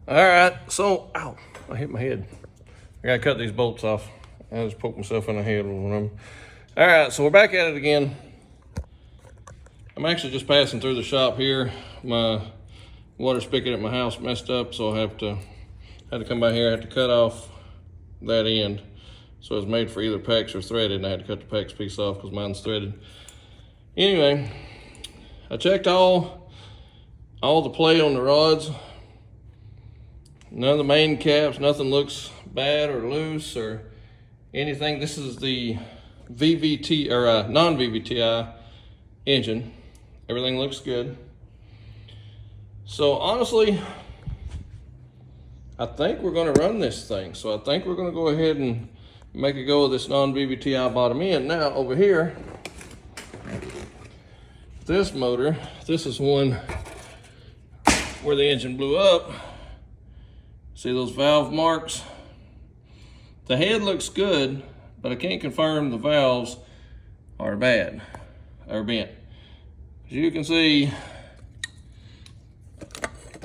All right, so, ow, I hit my head. I gotta cut these bolts off. I just poked myself in the head with one of them. All right, so we're back at it again. I'm actually just passing through the shop here. My water spigot at my house messed up, so I had to come by here. I had to cut off that end. So it was made for either PEX or threaded, and I had to cut the PEX piece off because mine's threaded. Anyway, I checked all the play on the rods. None of the main caps, nothing looks bad or loose or anything. This is the VVT or non-VVTi engine. Everything looks good. So honestly, I think we're gonna run this thing. So I think we're gonna go ahead and make a go of this non-VVTi bottom end. Now over here, this motor, this is one where the engine blew up. See those valve marks? The head looks good, but I can't confirm the valves are bad or bent. As you can see,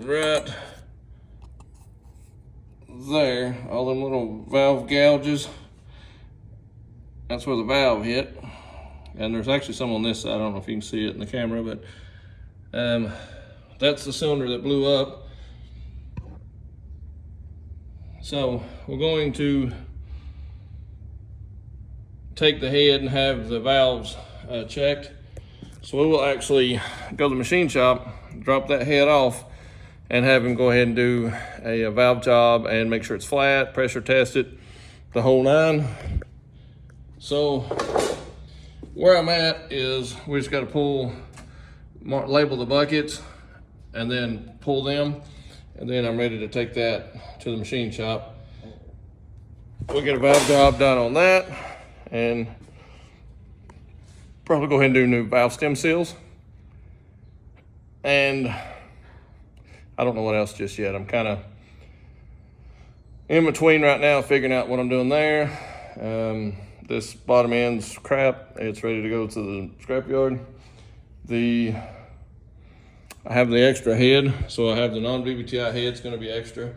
right there, all them little valve gouges, that's where the valve hit. And there's actually some on this side. I don't know if you can see it in the camera, but that's the cylinder that blew up. So we're going to take the head and have the valves checked. So we will actually go to the machine shop, drop that head off, and have him go ahead and do a valve job and make sure it's flat, pressure test it, the whole nine. So where I'm at is we just got to label the buckets and then pull them. And then I'm ready to take that to the machine shop. We'll get a valve job done on that and probably go ahead and do new valve stem seals. And I don't know what else just yet. I'm kind of in between right now, figuring out what I'm doing there. This bottom end's crap. It's ready to go to the scrapyard. I have the extra head, so I have the non-VVTi head. It's going to be extra.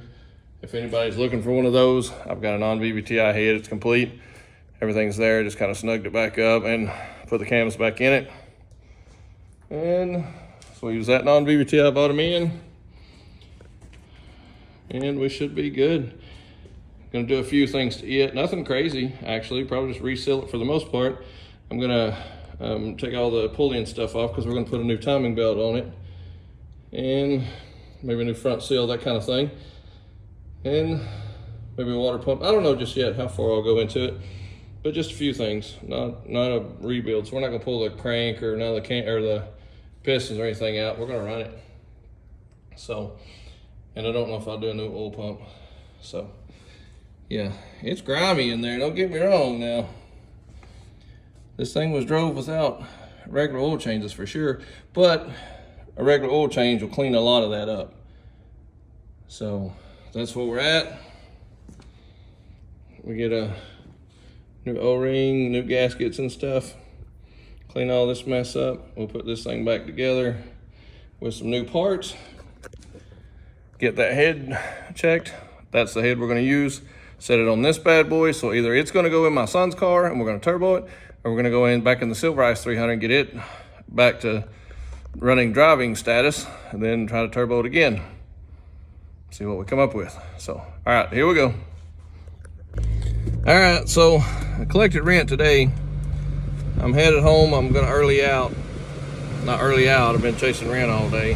If anybody's looking for one of those, I've got a non-VVTi head. It's complete. Everything's there. Just kind of snugged it back up and put the canvas back in it. And so we use that non-VVTi bottom end. And we should be good. Gonna do a few things to it. Nothing crazy, actually. Probably just reseal it for the most part. I'm gonna take all the pulley and stuff off because we're gonna put a new timing belt on it. And maybe a new front seal, that kind of thing. And maybe a water pump. I don't know just yet how far I'll go into it, but just a few things, not a rebuild. So we're not gonna pull the crank or none of the pistons or anything out. We're gonna run it. So, and I don't know if I'll do a new oil pump. So yeah, it's grimy in there, don't get me wrong now. This thing was drove without regular oil changes for sure, but a regular oil change will clean a lot of that up. So that's where we're at. We get a new O-ring, new gaskets and stuff. Clean all this mess up. We'll put this thing back together with some new parts. Get that head checked. That's the head we're gonna use. Set it on this bad boy. So either it's gonna go in my son's car and we're gonna turbo it, or we're gonna go back in the Silver Ice 300 and get it back to running driving status, and then try to turbo it again. See what we come up with. So, all right, here we go. All right, so I collected rent today. I'm headed home. I'm gonna early out. Not early out, I've been chasing rent all day,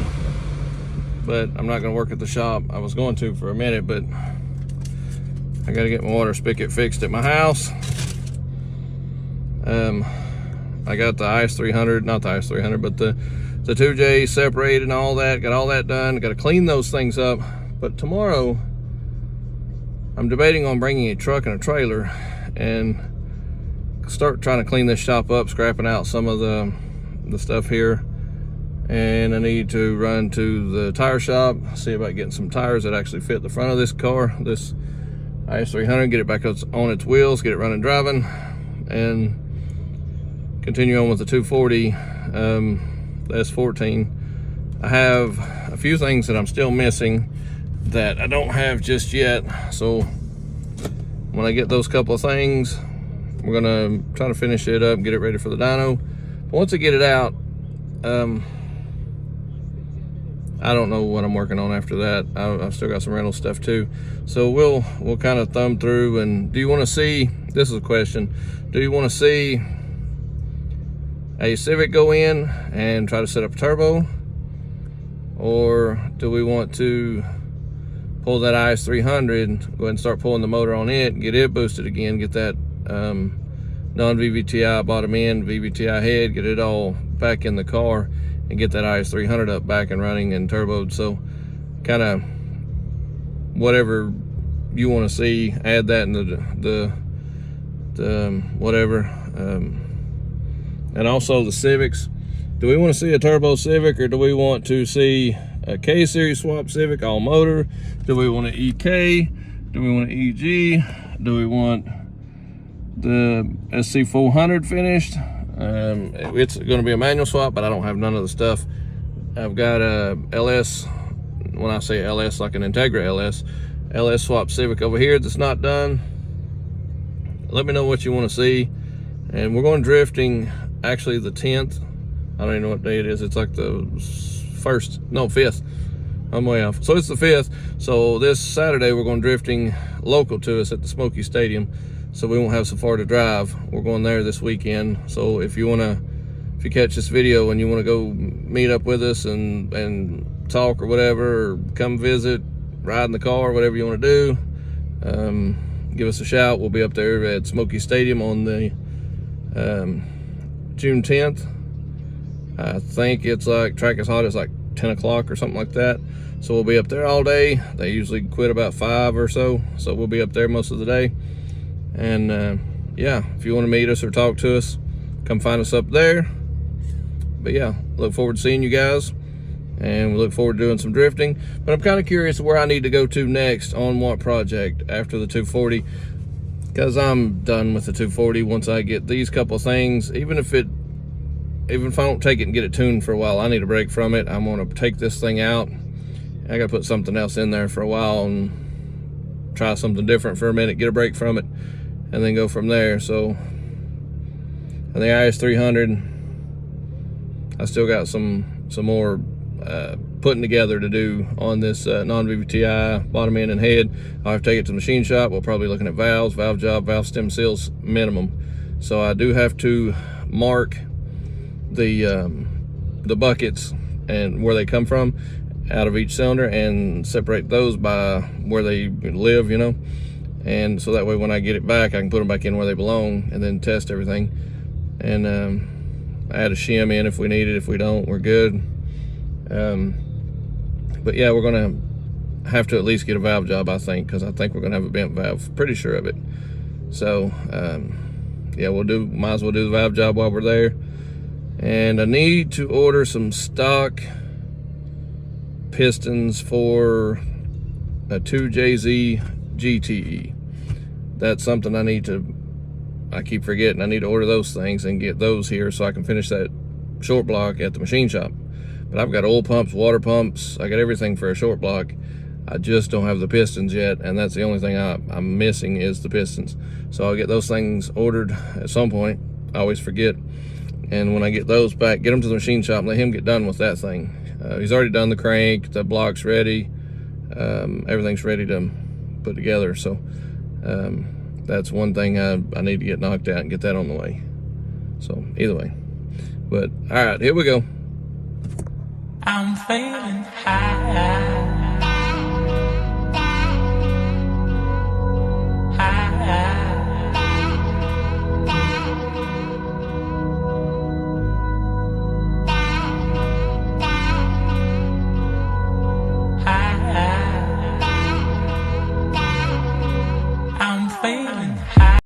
but I'm not gonna work at the shop. I was going to for a minute, but I gotta get my water spigot fixed at my house. I got the Ice 300, not the Ice 300, but the 2J separated and all that. Got all that done. Got to clean those things up. But tomorrow, I'm debating on bringing a truck and a trailer and start trying to clean this shop up, scrapping out some of the stuff here. And I need to run to the tire shop, see about getting some tires that actually fit the front of this car, this Ice 300, get it back on its wheels, get it running, driving, and continue on with the 240, the S14. I have a few things that I'm still missing that I don't have just yet. So when I get those couple of things, we're gonna try to finish it up, get it ready for the dyno. But once I get it out, I don't know what I'm working on after that. I've still got some rental stuff too. So we'll kind of thumb through. And do you want to see, this is a question, do you want to see a Civic go in and try to set up a turbo? Or do we want to pull that Ice 300, go ahead and start pulling the motor on it, get it boosted again, get that non-VVTI bottom end, VVTI head, get it all back in the car, and get that Ice 300 up back and running and turboed? So kind of whatever you want to see, add that in the whatever. And also the Civics. Do we want to see a turbo Civic, or do we want to see a K-Series swap Civic all motor? Do we want an EK? Do we want an EG? Do we want the SC400 finished? It's going to be a manual swap, but I don't have none of the stuff. I've got a LS, when I say LS, like an Integra LS swap Civic over here that's not done. Let me know what you want to see. And we're going drifting actually the 10th. I don't even know what day it is. It's like the 5th. I'm way off. So it's the 5th. So this Saturday we're going drifting local to us at the Smoky Stadium. So we won't have so far to drive. We're going there this weekend. So if you catch this video and you want to go meet up with us and talk or whatever, or come visit, ride in the car, whatever you want to do, give us a shout. We'll be up there at Smoky Stadium on the June 10th. I think it's like track is hot. It's like 10 o'clock or something like that. So we'll be up there all day. They usually quit about 5 or so. So we'll be up there most of the day. And yeah, if you want to meet us or talk to us, come find us up there. But yeah, look forward to seeing you guys, and we look forward to doing some drifting. But I'm kind of curious where I need to go to next on what project after the 240, because I'm done with the 240 once I get these couple of things. Even if I don't take it and get it tuned for a while, I need a break from it. I'm going to take this thing out. I got to put something else in there for a while and try something different for a minute, get a break from it, and then go from there. So, and the IS300, I still got some more putting together to do on this non-VVTI bottom end and head. I'll have to take it to the machine shop. We'll probably be looking at valves, valve job, valve stem seals minimum. So I do have to mark the buckets and where they come from out of each cylinder, and separate those by where they live, you know. And so that way when I get it back, I can put them back in where they belong and then test everything. And add a shim in if we need it. If we don't, we're good. But yeah, we're gonna have to at least get a valve job, I think, because I think we're gonna have a bent valve, pretty sure of it. So yeah, might as well do the valve job while we're there. And I need to order some stock pistons for a 2JZ GTE. That's something I keep forgetting. I need to order those things and get those here so I can finish that short block at the machine shop. But I've got oil pumps, water pumps, I got everything for a short block. I just don't have the pistons yet, and that's the only thing I'm missing is the pistons. So I'll get those things ordered at some point. I always forget. And when I get those back, get them to the machine shop and let him get done with that thing. He's already done the crank, the block's ready, everything's ready to put together. So that's one thing I need to get knocked out and get that on the way. So either way, but all right, here we go. I'm feeling high.